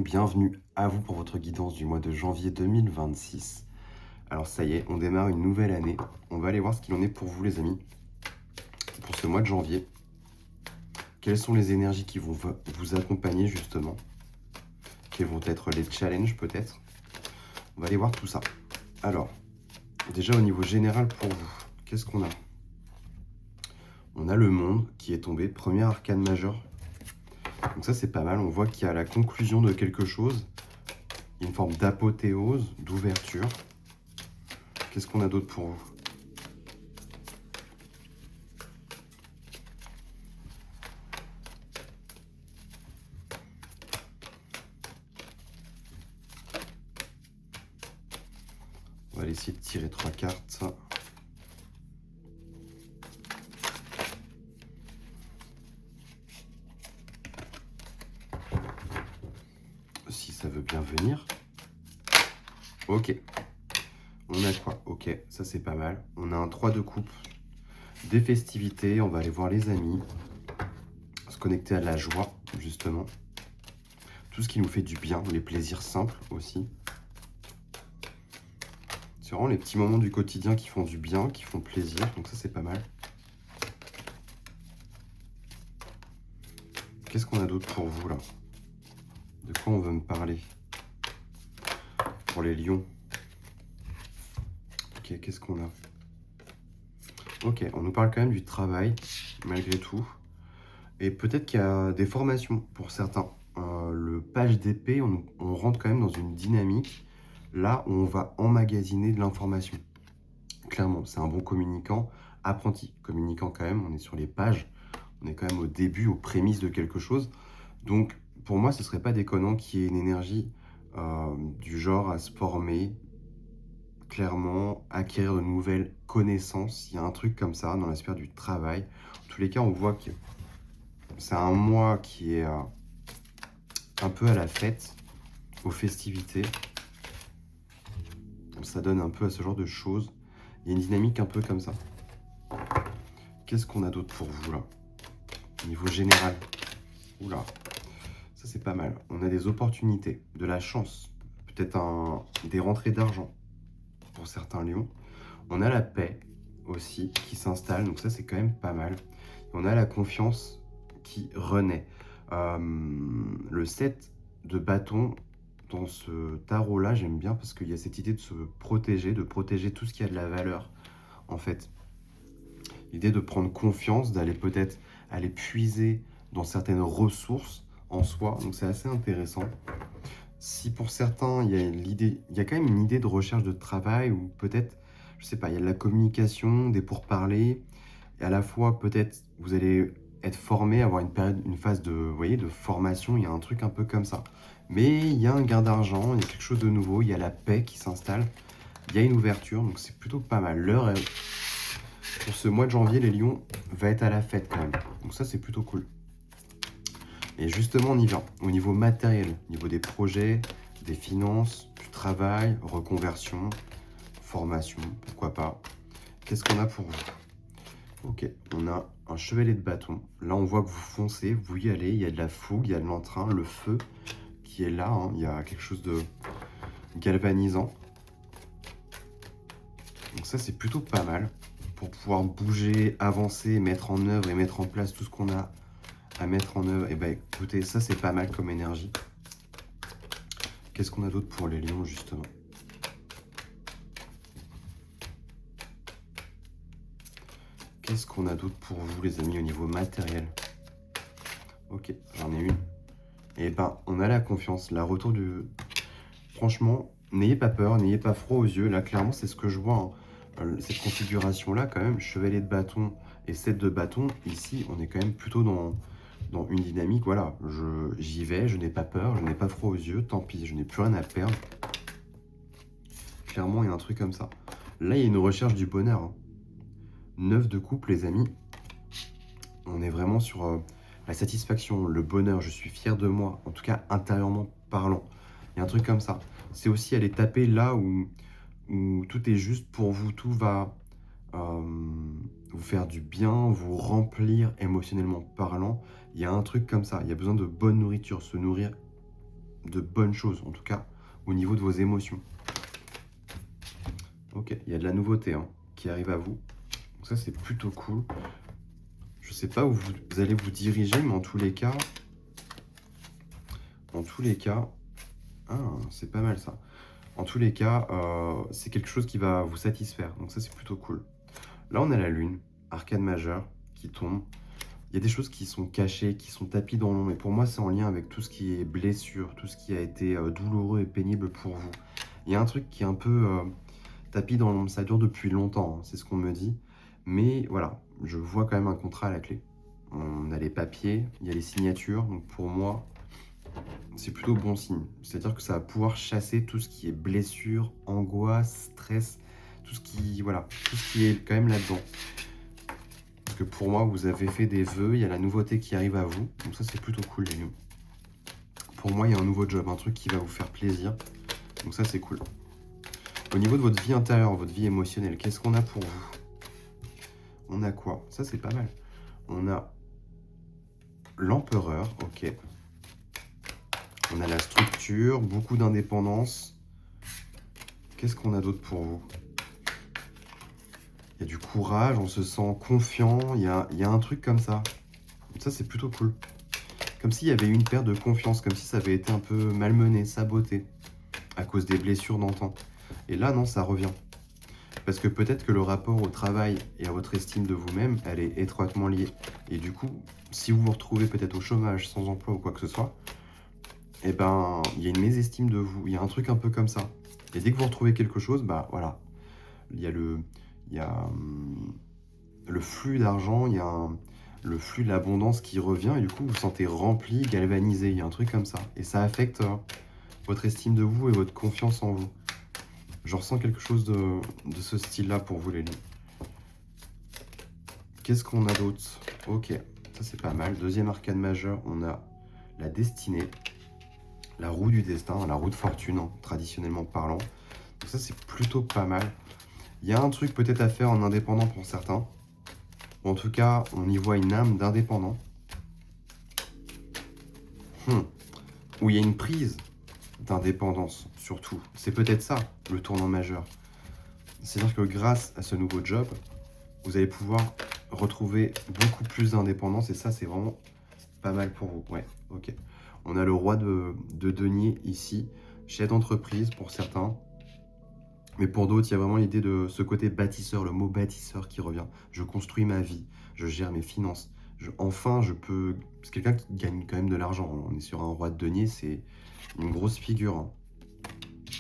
bienvenue à vous pour votre guidance du mois de janvier 2026. Alors ça y est, on démarre une nouvelle année. On va aller voir ce qu'il en est pour vous les amis, pour ce mois de janvier. Quelles sont les énergies qui vont vous accompagner justement? Quels vont être les challenges peut-être? On va aller voir tout ça. Alors, déjà au niveau général pour vous, qu'est-ce qu'on a? On a le monde qui est tombé, premier arcane majeur. Donc ça c'est pas mal, on voit qu'il y a la conclusion de quelque chose, une forme d'apothéose, d'ouverture. Qu'est-ce qu'on a d'autre pour vous? On va essayer de tirer 3 cartes. Si ça veut bien venir. Ok. On a quoi? Ok, ça c'est pas mal. On a un 3 de coupe, des festivités, on va aller voir les amis, se connecter à la joie, justement. Tout ce qui nous fait du bien, les plaisirs simples aussi. C'est vraiment les petits moments du quotidien qui font du bien, qui font plaisir, donc ça c'est pas mal. Qu'est-ce qu'on a d'autre pour vous là? De quoi on veut me parler? Pour les lions. Ok, qu'est-ce qu'on a? Ok, on nous parle quand même du travail, malgré tout. Et peut-être qu'il y a des formations pour certains. Le page d'épée, on rentre quand même dans une dynamique là où on va emmagasiner de l'information. Clairement, c'est un bon communicant, apprenti communicant quand même. On est sur les pages, on est quand même au début, aux prémices de quelque chose. Donc pour moi, ce serait pas déconnant qu'il y ait une énergie du genre à se former, clairement, acquérir de nouvelles connaissances. Il y a un truc comme ça dans la sphère du travail. En tous les cas, on voit que c'est un mois qui est un peu à la fête, aux festivités. Ça donne un peu à ce genre de choses. Il y a une dynamique un peu comme ça. Qu'est-ce qu'on a d'autre pour vous là? Au niveau général. Oula, ça c'est pas mal. On a des opportunités, de la chance, peut-être des rentrées d'argent pour certains lions. On a la paix aussi qui s'installe, donc ça c'est quand même pas mal. On a la confiance qui renaît. Le 7 de bâton dans ce tarot-là, j'aime bien parce qu'il y a cette idée de se protéger, de protéger tout ce qui a de la valeur, en fait. L'idée de prendre confiance, d'aller peut-être aller puiser dans certaines ressources en soi, donc c'est assez intéressant. Si pour certains, il y a quand même une idée de recherche de travail ou peut-être, je sais pas, il y a de la communication, des pourparlers, et à la fois peut-être vous allez être formé, avoir une période, une phase de, vous voyez, de formation, il y a un truc un peu comme ça. Mais il y a un gain d'argent, il y a quelque chose de nouveau, il y a la paix qui s'installe, il y a une ouverture, donc c'est plutôt pas mal. L'heure, pour ce mois de janvier, les lions, va être à la fête quand même. Donc ça, c'est plutôt cool. Et justement, on y va. Au niveau matériel, au niveau des projets, des finances, du travail, reconversion, formation, pourquoi pas. Qu'est-ce qu'on a pour vous? Ok, on a un chevalier de bâton. Là, on voit que vous foncez, vous y allez, il y a de la fougue, il y a de l'entrain, le feu qui est là, hein. Il y a quelque chose de galvanisant. Donc ça, c'est plutôt pas mal pour pouvoir bouger, avancer, mettre en œuvre et mettre en place tout ce qu'on a à mettre en œuvre. Et ben écoutez, ça, c'est pas mal comme énergie. Qu'est-ce qu'on a d'autre pour les lions, justement? Qu'est-ce qu'on a d'autre pour vous, les amis, au niveau matériel? Ok, j'en ai une. Et ben, on a la confiance, la retour du... Franchement, n'ayez pas peur, n'ayez pas froid aux yeux. Là, clairement, c'est ce que je vois, hein. Cette configuration-là, quand même, chevalier de bâton et 7 de bâton, ici, on est quand même plutôt dans une dynamique. Voilà, j'y vais, je n'ai pas peur, je n'ai pas froid aux yeux, tant pis, je n'ai plus rien à perdre. Clairement, il y a un truc comme ça. Là, il y a une recherche du bonheur, hein. 9 de coupe, les amis. On est vraiment sur la satisfaction, le bonheur. Je suis fier de moi, en tout cas intérieurement parlant. Il y a un truc comme ça. C'est aussi aller taper là où tout est juste pour vous. Tout va vous faire du bien, vous remplir émotionnellement parlant. Il y a un truc comme ça. Il y a besoin de bonne nourriture, se nourrir de bonnes choses, en tout cas au niveau de vos émotions. Ok, il y a de la nouveauté hein, qui arrive à vous. Donc ça, c'est plutôt cool. Je sais pas où vous allez vous diriger, mais en tous les cas, ah, c'est pas mal ça. En tous les cas, c'est quelque chose qui va vous satisfaire. Donc ça, c'est plutôt cool. Là, on a la lune, arcane majeure, qui tombe. Il y a des choses qui sont cachées, qui sont tapies dans l'ombre. Et pour moi, c'est en lien avec tout ce qui est blessure, tout ce qui a été douloureux et pénible pour vous. Il y a un truc qui est un peu tapis dans l'ombre. Ça dure depuis longtemps, hein, c'est ce qu'on me dit. Mais voilà, je vois quand même un contrat à la clé. On a les papiers, il y a les signatures. Donc pour moi, c'est plutôt bon signe. C'est-à-dire que ça va pouvoir chasser tout ce qui est blessure, angoisse, stress, tout ce qui, voilà, tout ce qui est quand même là-dedans. Parce que pour moi, vous avez fait des vœux, il y a la nouveauté qui arrive à vous. Donc ça, c'est plutôt cool, les lions. Pour moi, il y a un nouveau job, un truc qui va vous faire plaisir. Donc ça, c'est cool. Au niveau de votre vie intérieure, votre vie émotionnelle, qu'est-ce qu'on a pour vous? On a quoi? Ça, c'est pas mal. On a l'empereur, ok. On a la structure, beaucoup d'indépendance. Qu'est-ce qu'on a d'autre pour vous? Il y a du courage, on se sent confiant, il y a un truc comme ça. Ça, c'est plutôt cool. Comme s'il y avait eu une perte de confiance, comme si ça avait été un peu malmené, saboté, à cause des blessures d'antan. Et là, non, ça revient. Parce que peut-être que le rapport au travail et à votre estime de vous-même, elle est étroitement liée. Et du coup, si vous vous retrouvez peut-être au chômage, sans emploi ou quoi que ce soit, eh ben, il y a une mésestime de vous, il y a un truc un peu comme ça. Et dès que vous retrouvez quelque chose, bah voilà, il y a le flux d'argent, il y a le flux de l'abondance qui revient, et du coup, vous vous sentez rempli, galvanisé, il y a un truc comme ça. Et ça affecte votre estime de vous et votre confiance en vous. Je ressens quelque chose de ce style-là pour vous, les lions. Qu'est-ce qu'on a d'autre? Ok, ça c'est pas mal. Deuxième arcane majeur, on a la destinée, la roue du destin, la roue de fortune, hein, traditionnellement parlant. Donc ça, c'est plutôt pas mal. Il y a un truc peut-être à faire en indépendant pour certains. Ou en tout cas, on y voit une âme d'indépendant. Où il y a une prise d'indépendance, surtout. C'est peut-être ça, le tournant majeur. C'est-à-dire que grâce à ce nouveau job, vous allez pouvoir retrouver beaucoup plus d'indépendance. Et ça, c'est vraiment pas mal pour vous. Ouais, ok. On a le roi de denier ici, chef d'entreprise pour certains. Mais pour d'autres, il y a vraiment l'idée de ce côté bâtisseur, le mot bâtisseur qui revient. Je construis ma vie, je gère mes finances. Enfin, je peux... C'est quelqu'un qui gagne quand même de l'argent. On est sur un roi de denier, c'est une grosse figure. Hein.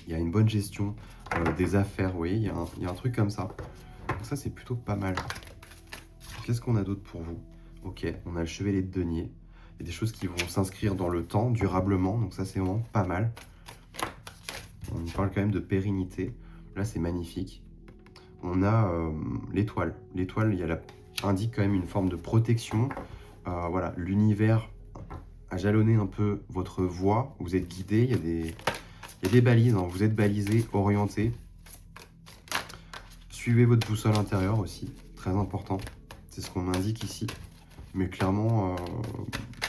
Il y a une bonne gestion des affaires, oui, il y a un truc comme ça. Donc ça, c'est plutôt pas mal. Qu'est-ce qu'on a d'autre pour vous? Ok, on a le chevalier de denier. Il y a des choses qui vont s'inscrire dans le temps, durablement. Donc ça, c'est vraiment pas mal. On parle quand même de pérennité. Là, c'est magnifique. On a l'étoile. L'étoile, indique quand même une forme de protection. Voilà, l'univers a jalonné un peu votre voie. Vous êtes guidé. Il y a des balises. Hein. Vous êtes balisé, orienté. Suivez votre boussole intérieure aussi. Très important. C'est ce qu'on m'indique ici. Mais clairement,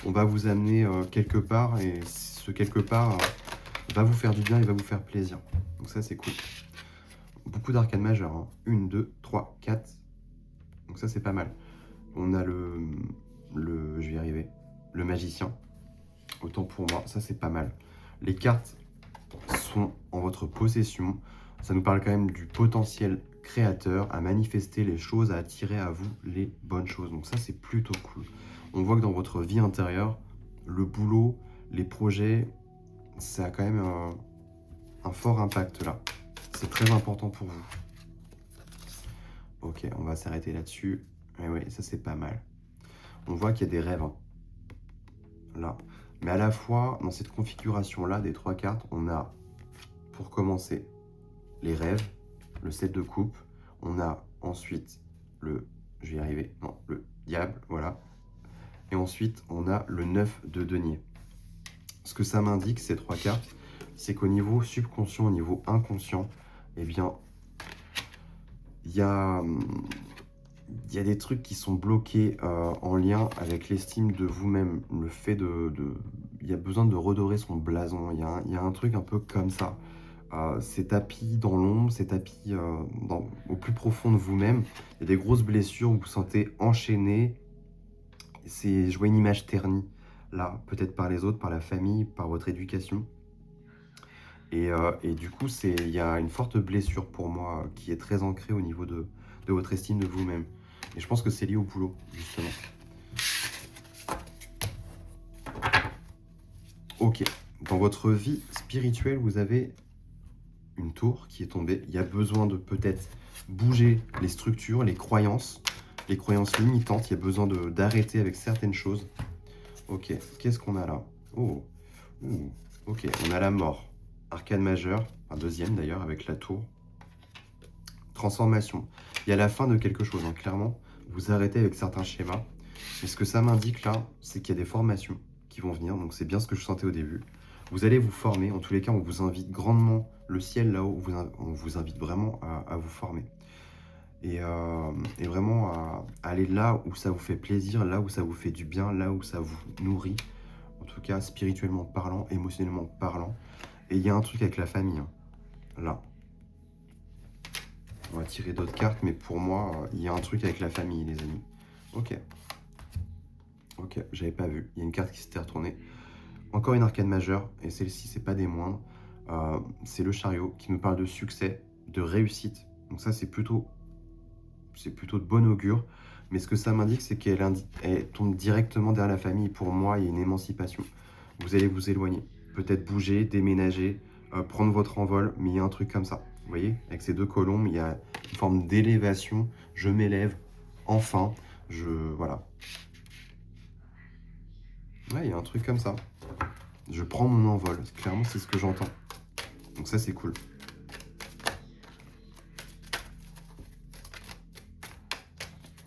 on va vous amener quelque part. Et ce quelque part va vous faire du bien et va vous faire plaisir. Donc ça, c'est cool. Beaucoup d'arcanes majeures, hein. 1, 2, 3, 4. Donc ça, c'est pas mal. On a je vais y arriver, le magicien. Autant pour moi, ça, c'est pas mal. Les cartes sont en votre possession. Ça nous parle quand même du potentiel créateur à manifester les choses, à attirer à vous les bonnes choses. Donc ça, c'est plutôt cool. On voit que dans votre vie intérieure, le boulot, les projets, ça a quand même un fort impact là. C'est très important pour vous. Ok, on va s'arrêter là-dessus. Et oui, ça c'est pas mal. On voit qu'il y a des rêves. Hein. Là. Mais à la fois, dans cette configuration-là, des 3 cartes, on a, pour commencer, les rêves, le 7 de coupe. On a ensuite je vais y arriver, non, le diable, voilà. Et ensuite, on a le 9 de denier. Ce que ça m'indique, ces 3 cartes, c'est qu'au niveau subconscient, au niveau inconscient, eh bien, il y a il y a des trucs qui sont bloqués en lien avec l'estime de vous-même. Le fait il y a besoin de redorer son blason. Il y a un truc un peu comme ça. C'est tapis dans l'ombre, c'est tapis au plus profond de vous-même. Il y a des grosses blessures, vous vous sentez enchaîné. Je vois une image ternie, là, peut-être par les autres, par la famille, par votre éducation. Et du coup, il y a une forte blessure pour moi qui est très ancrée au niveau de votre estime de vous-même. Et je pense que c'est lié au boulot, justement. Ok, dans votre vie spirituelle, vous avez une tour qui est tombée. Il y a besoin de peut-être bouger les structures, les croyances limitantes. Il y a besoin d'arrêter avec certaines choses. Ok, qu'est-ce qu'on a là? Oh, ouh, ok, on a la mort. Arcane majeur, un deuxième d'ailleurs, avec la tour. Transformation. Il y a la fin de quelque chose, hein, clairement. Vous arrêtez avec certains schémas. Et ce que ça m'indique là, c'est qu'il y a des formations qui vont venir. Donc c'est bien ce que je sentais au début. Vous allez vous former. En tous les cas, on vous invite grandement. Le ciel là-haut, on vous invite vraiment à vous former. Et vraiment à aller là où ça vous fait plaisir, là où ça vous fait du bien, là où ça vous nourrit. En tout cas, spirituellement parlant, émotionnellement parlant. Et il y a un truc avec la famille, hein, là. On va tirer d'autres cartes, mais pour moi, il y a un truc avec la famille, les amis. Ok. Ok, j'avais pas vu. Il y a une carte qui s'était retournée. Encore une arcane majeure, et celle-ci, c'est pas des moindres. C'est le chariot qui nous parle de succès, de réussite. Donc ça, c'est plutôt de bon augure. Mais ce que ça m'indique, c'est elle tombe directement derrière la famille. Pour moi, il y a une émancipation. Vous allez vous éloigner. Peut-être bouger, déménager, prendre votre envol, mais il y a un truc comme ça. Vous voyez, avec ces deux colombes, il y a une forme d'élévation. Je m'élève, enfin, voilà. Ouais, il y a un truc comme ça. Je prends mon envol. Clairement, c'est ce que j'entends. Donc ça, c'est cool.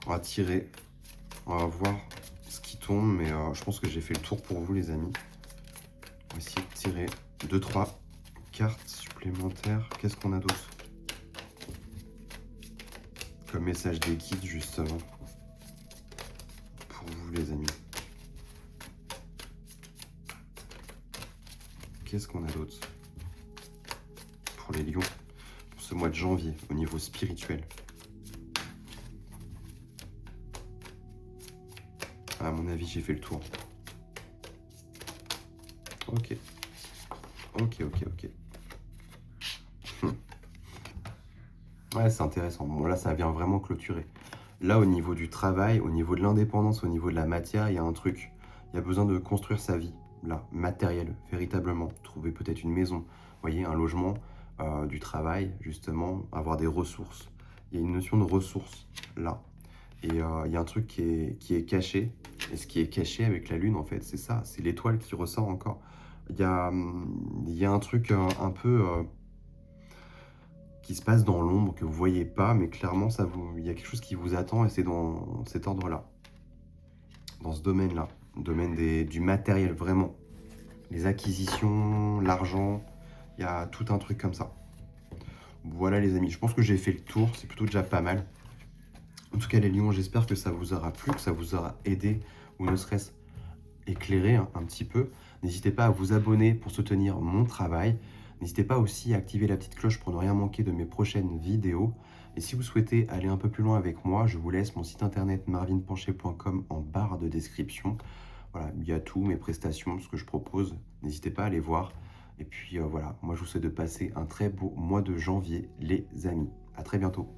On va tirer. On va voir ce qui tombe, mais je pense que j'ai fait le tour pour vous, les amis. On va essayer de tirer 2-3 cartes supplémentaires. Qu'est-ce qu'on a d'autre comme message des guides, justement, pour vous, les amis. Qu'est-ce qu'on a d'autre pour les lions, pour ce mois de janvier, au niveau spirituel? À mon avis, j'ai fait le tour. Ok. Ok. Ouais, c'est intéressant. Bon, là, ça vient vraiment clôturer. Là, au niveau du travail, au niveau de l'indépendance, au niveau de la matière, il y a un truc. Il y a besoin de construire sa vie, là, matérielle, véritablement. Trouver peut-être une maison, vous voyez, un logement, du travail, justement, avoir des ressources. Il y a une notion de ressources, là. Et il y a un truc qui est caché. Et ce qui est caché avec la lune, en fait, c'est ça. C'est l'étoile qui ressort encore. Il y a un truc un peu qui se passe dans l'ombre, que vous voyez pas, mais clairement, il y a quelque chose qui vous attend et c'est dans cet ordre-là. Dans ce domaine-là. Le domaine du matériel, vraiment. Les acquisitions, l'argent, il y a tout un truc comme ça. Voilà, les amis. Je pense que j'ai fait le tour. C'est plutôt déjà pas mal. En tout cas, les lions, j'espère que ça vous aura plu, que ça vous aura aidé, ou ne serait-ce éclairé un petit peu. N'hésitez pas à vous abonner pour soutenir mon travail. N'hésitez pas aussi à activer la petite cloche pour ne rien manquer de mes prochaines vidéos. Et si vous souhaitez aller un peu plus loin avec moi, je vous laisse mon site internet marvinpencher.com en barre de description. Voilà, il y a tout, mes prestations, ce que je propose. N'hésitez pas à aller voir. Et puis voilà, moi je vous souhaite de passer un très beau mois de janvier, les amis. À très bientôt.